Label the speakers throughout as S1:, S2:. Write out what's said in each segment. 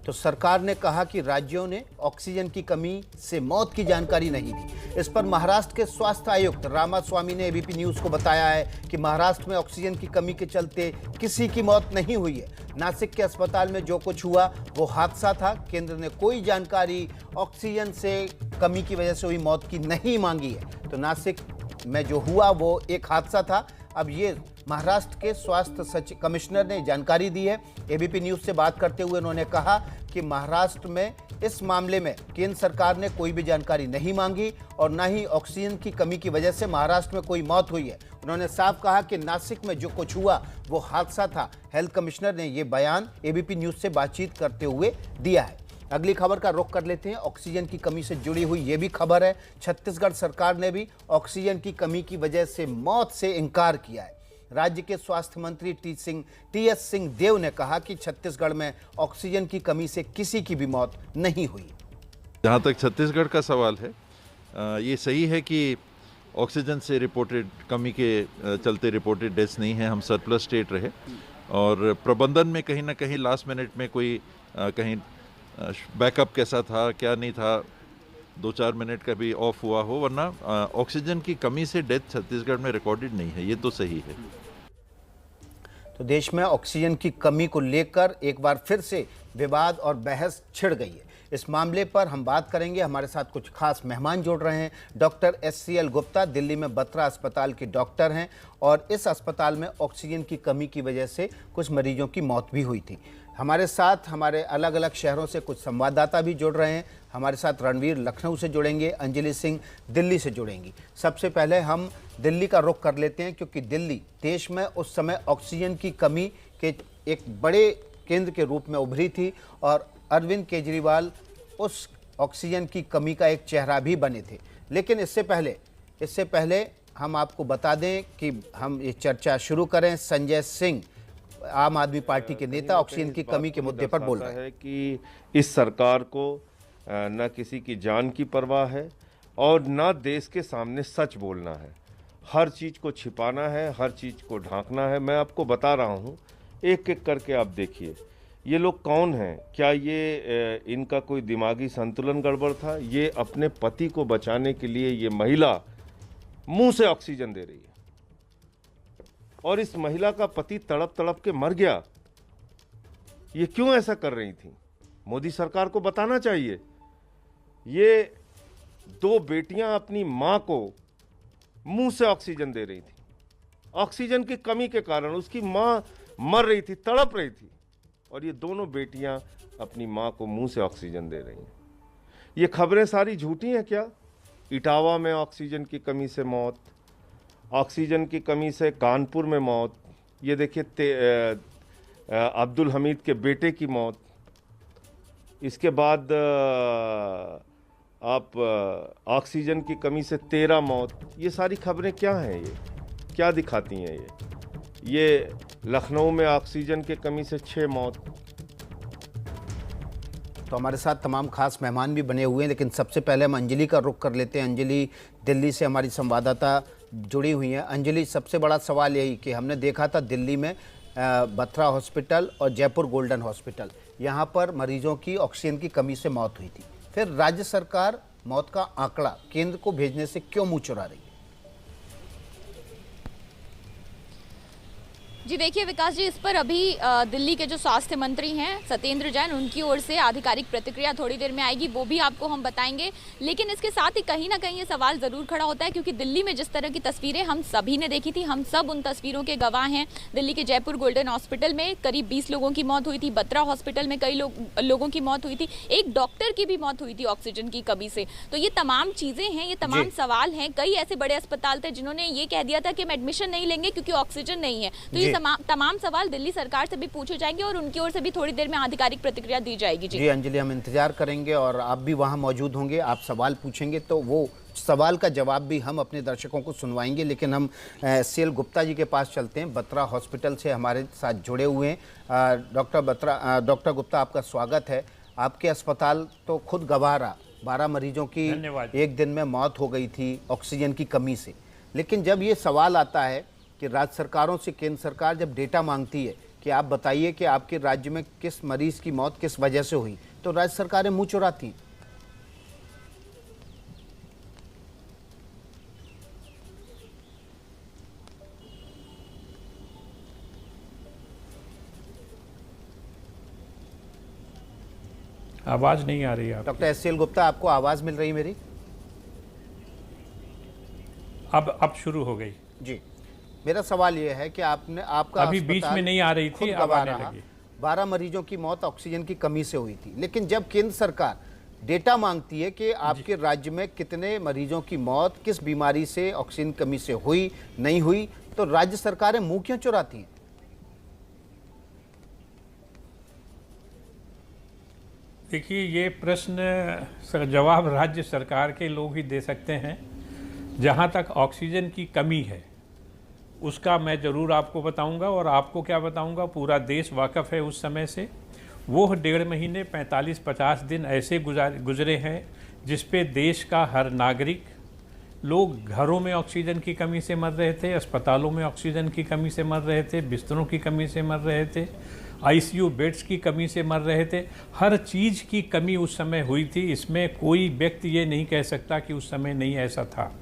S1: तो सरकार ने कहा कि राज्यों ने ऑक्सीजन की कमी से मौत की जानकारी नहीं दी। इस पर महाराष्ट्र के स्वास्थ्य आयुक्त रामास्वामी ने एबीपी न्यूज को बताया है कि महाराष्ट्र में ऑक्सीजन की कमी के चलते किसी की मौत नहीं हुई है। नासिक के अस्पताल में जो कुछ हुआ वो हादसा था। केंद्र ने कोई जानकारी ऑक्सीजन से कमी की वजह से हुई मौत की नहीं मांगी है। तो नासिक में जो हुआ वो एक हादसा था। अब ये महाराष्ट्र के स्वास्थ्य सचिव कमिश्नर ने जानकारी दी है। एबीपी न्यूज से बात करते हुए उन्होंने कहा कि महाराष्ट्र में इस मामले में केंद्र सरकार ने कोई भी जानकारी नहीं मांगी और न ही ऑक्सीजन की कमी की वजह से महाराष्ट्र में कोई मौत हुई है। उन्होंने साफ कहा कि नासिक में जो कुछ हुआ वो हादसा था। हेल्थ कमिश्नर ने ये बयान एबीपी न्यूज से बातचीत करते हुए दिया है। अगली खबर का रुख कर लेते हैं। ऑक्सीजन की कमी से जुड़ी हुई ये भी खबर है। छत्तीसगढ़ सरकार ने भी ऑक्सीजन की कमी की वजह से मौत से इनकार किया है। राज्य के स्वास्थ्य मंत्री टी.एस. सिंहदेव ने कहा कि छत्तीसगढ़ में ऑक्सीजन की कमी से किसी की भी मौत नहीं हुई।
S2: जहाँ तक छत्तीसगढ़ का सवाल है, ये सही है कि ऑक्सीजन से रिपोर्टेड कमी के चलते रिपोर्टेड डेथ्स नहीं है। हम सरप्लस स्टेट रहे और प्रबंधन में कहीं ना कहीं लास्ट मिनट में कोई कहीं बैकअप कैसा था क्या नहीं था, 2-4 मिनट का भी ऑफ हुआ हो, वरना ऑक्सीजन की कमी से डेथ छत्तीसगढ़ में रिकॉर्डेड नहीं है। ये तो सही है।
S1: तो देश में ऑक्सीजन की कमी को लेकर एक बार फिर से विवाद और बहस छिड़ गई है। इस मामले पर हम बात करेंगे। हमारे साथ कुछ खास मेहमान जुड़ रहे हैं। डॉक्टर SCL गुप्ता दिल्ली में बत्रा अस्पताल के डॉक्टर हैं और इस अस्पताल में ऑक्सीजन की कमी की वजह से कुछ मरीजों की मौत भी हुई थी। हमारे साथ हमारे अलग अलग शहरों से कुछ संवाददाता भी जुड़ रहे हैं। हमारे साथ रणवीर लखनऊ से जुड़ेंगे, अंजलि सिंह दिल्ली से जुड़ेंगी। सबसे पहले हम दिल्ली का रुख कर लेते हैं क्योंकि दिल्ली देश में उस समय ऑक्सीजन की कमी के एक बड़े केंद्र के रूप में उभरी थी और अरविंद केजरीवाल उस ऑक्सीजन की कमी का एक चेहरा भी बने थे। लेकिन इससे पहले हम आपको बता दें कि हम ये चर्चा शुरू करें। संजय सिंह आम आदमी पार्टी के नेता ऑक्सीजन की कमी के मुद्दे पर बोल रहे हैं
S3: कि इस सरकार को न किसी की जान की परवाह है और न देश के सामने सच बोलना है। हर चीज़ को छिपाना है, हर चीज़ को ढांकना है। मैं आपको बता रहा हूँ, एक एक करके आप देखिए ये लोग कौन हैं। क्या ये इनका कोई दिमागी संतुलन गड़बड़ था? ये अपने पति को बचाने के लिए ये महिला मुंह से ऑक्सीजन दे रही है और इस महिला का पति तड़प तड़प के मर गया। ये क्यों ऐसा कर रही थी? मोदी सरकार को बताना चाहिए। ये 2 बेटियां अपनी मां को मुंह से ऑक्सीजन दे रही थी। ऑक्सीजन की कमी के कारण उसकी मां मर रही थी, तड़प रही थी और ये दोनों बेटियां अपनी मां को मुंह से ऑक्सीजन दे रही हैं। ये खबरें सारी झूठी हैं क्या? इटावा में ऑक्सीजन की कमी से मौत, ऑक्सीजन की कमी से कानपुर में मौत, ये देखिए अब्दुल हमीद के बेटे की मौत, इसके बाद आप ऑक्सीजन की कमी से 13 मौत। ये सारी खबरें क्या हैं? ये क्या दिखाती हैं? ये लखनऊ में ऑक्सीजन की कमी से 6 मौत।
S1: तो हमारे साथ तमाम खास मेहमान भी बने हुए हैं, लेकिन सबसे पहले हम अंजलि का रुख कर लेते हैं। अंजलि दिल्ली से हमारी संवाददाता जुड़ी हुई हैं। अंजलि, सबसे बड़ा सवाल यही कि हमने देखा था दिल्ली में बत्रा हॉस्पिटल और जयपुर गोल्डन हॉस्पिटल, यहाँ पर मरीजों की ऑक्सीजन की कमी से मौत हुई थी। फिर राज्य सरकार मौत का आंकड़ा केंद्र को भेजने से क्यों मुँह चुरा रही है?
S4: जी देखिए विकास जी, इस पर अभी दिल्ली के जो स्वास्थ्य मंत्री हैं सत्येंद्र जैन, उनकी ओर से आधिकारिक प्रतिक्रिया थोड़ी देर में आएगी, वो भी आपको हम बताएंगे। लेकिन इसके साथ ही कहीं ना कहीं ये सवाल ज़रूर खड़ा होता है क्योंकि दिल्ली में जिस तरह की तस्वीरें हम सभी ने देखी थी, हम सब उन तस्वीरों के गवाह हैं। दिल्ली के जयपुर गोल्डन हॉस्पिटल में करीब 20 लोगों की मौत हुई थी, बत्रा हॉस्पिटल में कई लोगों की मौत हुई थी, एक डॉक्टर की भी मौत हुई थी ऑक्सीजन की कमी से। तो ये तमाम चीज़ें हैं, ये तमाम सवाल हैं। कई ऐसे बड़े अस्पताल थे जिन्होंने ये कह दिया था कि हम एडमिशन नहीं लेंगे क्योंकि ऑक्सीजन नहीं है। तो ये तमाम सवाल दिल्ली सरकार से भी पूछे जाएंगे और उनकी ओर से भी थोड़ी देर में आधिकारिक प्रतिक्रिया दी जाएगी। जी
S1: अंजलि, हम इंतजार करेंगे और आप भी वहां मौजूद होंगे। आप सवाल पूछेंगे तो वो सवाल का जवाब भी हम अपने दर्शकों को सुनवाएंगे। लेकिन हम SCL गुप्ता जी के पास चलते हैं। बत्रा हॉस्पिटल से हमारे साथ जुड़े हुए हैं डॉक्टर गुप्ता, आपका स्वागत है। आपके अस्पताल तो खुद गवाह रहा, 12 मरीजों की एक दिन में मौत हो गई थी ऑक्सीजन की कमी से। लेकिन जब ये सवाल आता है कि राज्य सरकारों से केंद्र सरकार जब डेटा मांगती है कि आप बताइए कि आपके राज्य में किस मरीज की मौत किस वजह से हुई, तो राज्य सरकारें मुंह चुराती हैं।
S5: आवाज नहीं आ रही है आपकी।
S1: डॉक्टर SCL गुप्ता, आपको आवाज मिल रही मेरी?
S5: अब शुरू हो गई
S1: जी, मेरा सवाल यह है कि आपका
S5: अभी बीच में नहीं आ रही थी, अब आने लगी।
S1: 12 मरीजों की मौत ऑक्सीजन की कमी से हुई थी, लेकिन जब केंद्र सरकार डेटा मांगती है कि आपके राज्य में कितने मरीजों की मौत किस बीमारी से ऑक्सीजन कमी से हुई नहीं हुई, तो राज्य सरकारें मुंह क्यों चुराती हैं?
S5: देखिए, ये प्रश्न जवाब राज्य सरकार के लोग ही दे सकते हैं। जहाँ तक ऑक्सीजन की कमी है उसका मैं ज़रूर आपको बताऊंगा, और आपको क्या बताऊंगा, पूरा देश वाकिफ़ है उस समय से। वो 1.5 महीने 45-50 दिन ऐसे गुजरे हैं जिस पे देश का हर नागरिक, लोग घरों में ऑक्सीजन की कमी से मर रहे थे, अस्पतालों में ऑक्सीजन की कमी से मर रहे थे, बिस्तरों की कमी से मर रहे थे, ICU बेड्स की कमी से मर रहे थे। हर चीज़ की कमी उस समय हुई थी। इसमें कोई व्यक्ति ये नहीं कह सकता कि उस समय नहीं ऐसा था।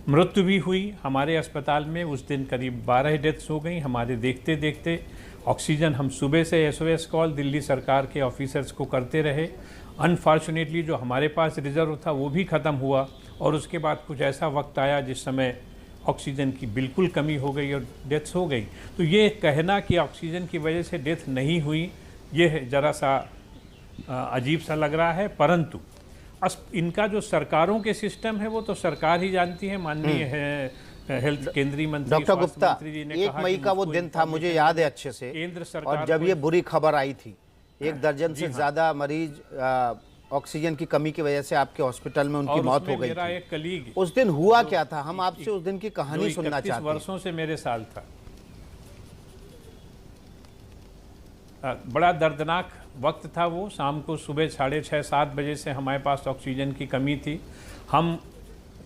S5: मृत्यु भी हुई हमारे अस्पताल में। उस दिन करीब 12 डेथ्स हो गई हमारे देखते देखते। ऑक्सीजन हम सुबह से SOS कॉल दिल्ली सरकार के ऑफिसर्स को करते रहे। अनफॉर्चुनेटली जो हमारे पास रिजर्व था वो भी ख़त्म हुआ, और उसके बाद कुछ ऐसा वक्त आया जिस समय ऑक्सीजन की बिल्कुल कमी हो गई और डेथ्स हो गई। तो ये कहना कि ऑक्सीजन की वजह से डेथ नहीं हुई, ये ज़रा सा अजीब सा लग रहा है। परंतु इनका जो सरकारों के सिस्टम है वो तो सरकार ही जानती है। माननीय है हेल्थ केंद्रीय मंत्री
S1: डॉक्टर
S5: स्वास्थ्य
S1: गुप्ता,
S5: मंत्री जी ने
S1: 1
S5: कहा
S1: मई
S5: कि
S1: का वो
S5: मुझको
S1: दिन था, मुझे याद है अच्छे से।
S5: केंद्र सरकार
S1: और जब
S5: को-
S1: ये बुरी खबर आई थी, 1 दर्जन से
S5: हाँ।
S1: ज्यादा मरीज ऑक्सीजन की कमी की वजह से आपके हॉस्पिटल में उनकी
S5: और
S1: मौत
S5: उसमें
S1: हो गई
S5: मेरा
S1: थी।
S5: एक कलीग
S1: उस दिन हुआ क्या था? हम आपसे उस दिन की कहानी
S5: जो
S1: सुनना
S5: 31
S1: चाहते हैं।
S5: वर्षों से मेरे साथ था। बड़ा दर्दनाक वक्त था वो। शाम को सुबह 6:30-7 बजे से हमारे पास ऑक्सीजन की कमी थी। हम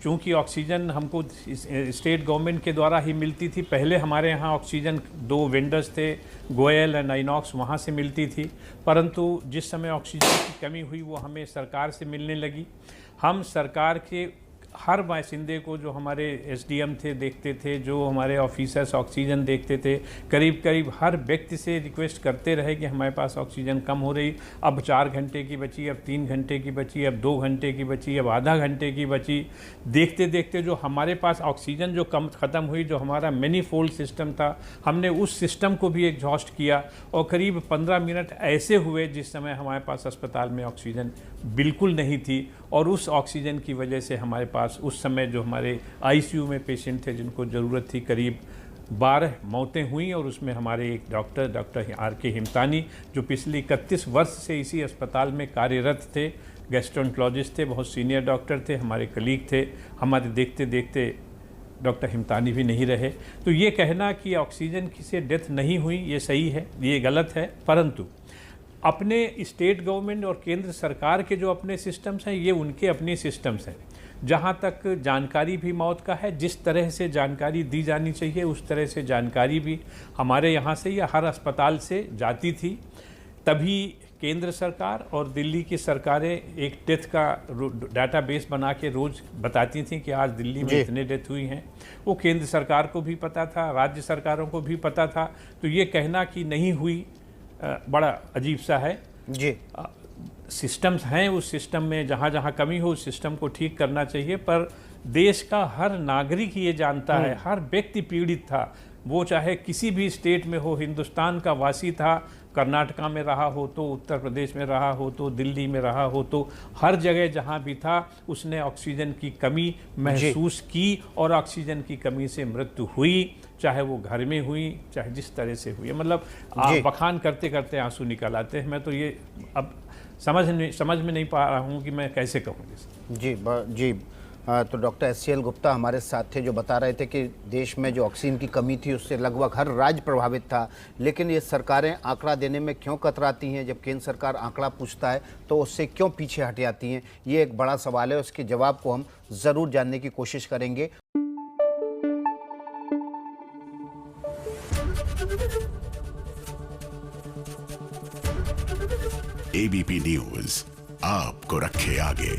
S5: चूँकि ऑक्सीजन हमको स्टेट गवर्नमेंट के द्वारा ही मिलती थी। पहले हमारे यहाँ ऑक्सीजन 2 वेंडर्स थे, गोयल एंड आइनॉक्स, वहाँ से मिलती थी। परंतु जिस समय ऑक्सीजन की कमी हुई वो हमें सरकार से मिलने लगी। हम सरकार के हर बाशिंदे को, जो हमारे SDM थे देखते थे, जो हमारे ऑफिसर्स ऑक्सीजन देखते थे, करीब करीब हर व्यक्ति से रिक्वेस्ट करते रहे कि हमारे पास ऑक्सीजन कम हो रही, अब 4 घंटे की बची, अब 3 घंटे की बची, अब 2 घंटे की बची, अब आधा घंटे की बची। देखते देखते जो हमारे पास ऑक्सीजन जो कम ख़त्म हुई, जो हमारा मैनीफोल्ड सिस्टम था, हमने उस सिस्टम को भी एग्जॉस्ट किया। और करीब 15 मिनट ऐसे हुए जिस समय हमारे पास अस्पताल में ऑक्सीजन बिल्कुल नहीं थी, और उस ऑक्सीजन की वजह से हमारे पास उस समय जो हमारे ICU में पेशेंट थे जिनको ज़रूरत थी, करीब 12 मौतें हुई। और उसमें हमारे एक डॉक्टर RK हिमतानी, जो पिछले 31 वर्ष से इसी अस्पताल में कार्यरत थे, गैस्ट्रोएंटरोलॉजिस्ट थे, बहुत सीनियर डॉक्टर थे, हमारे कलीग थे। हमारे देखते देखते डॉक्टर हिमतानी भी नहीं रहे। तो ये कहना कि ऑक्सीजन की से डेथ नहीं हुई, ये सही है, ये गलत है। परंतु अपने स्टेट गवर्नमेंट और केंद्र सरकार के जो अपने सिस्टम्स हैं, ये उनके अपने सिस्टम्स हैं। जहाँ तक जानकारी भी मौत का है, जिस तरह से जानकारी दी जानी चाहिए उस तरह से जानकारी भी हमारे यहाँ से या हर अस्पताल से जाती थी। तभी केंद्र सरकार और दिल्ली की सरकारें एक डेथ का डाटाबेस बना के रोज़ बताती थी कि आज दिल्ली में इतने डेथ हुई हैं। वो केंद्र सरकार को भी पता था, राज्य सरकारों को भी पता था। तो ये कहना कि नहीं हुई बड़ा अजीब सा है
S1: जी।
S5: सिस्टम्स हैं, उस सिस्टम में जहाँ जहाँ कमी हो उस सिस्टम को ठीक करना चाहिए। पर देश का हर नागरिक ये जानता है, हर व्यक्ति पीड़ित था, वो चाहे किसी भी स्टेट में हो, हिंदुस्तान का वासी था, कर्नाटका में रहा हो तो, उत्तर प्रदेश में रहा हो तो, दिल्ली में रहा हो तो, हर जगह जहाँ भी था उसने ऑक्सीजन की कमी महसूस की और ऑक्सीजन की कमी से मृत्यु हुई, चाहे वो घर में हुई, चाहे जिस तरह से हुई। मतलब आप बखान करते करते आंसू निकल आते हैं। मैं तो ये अब समझ में नहीं पा रहा हूँ कि मैं कैसे कहूँ।
S1: जी। तो डॉक्टर SCL गुप्ता हमारे साथ थे, जो बता रहे थे कि देश में जो ऑक्सीजन की कमी थी उससे लगभग हर राज्य प्रभावित था। लेकिन ये सरकारें आंकड़ा देने में क्यों कतराती हैं? जब केंद्र सरकार आंकड़ा पूछता है तो उससे क्यों पीछे हट जाती हैं? ये एक बड़ा सवाल है, उसके जवाब को हम ज़रूर जानने की कोशिश करेंगे।
S6: एबीपी न्यूज आपको रखे आगे।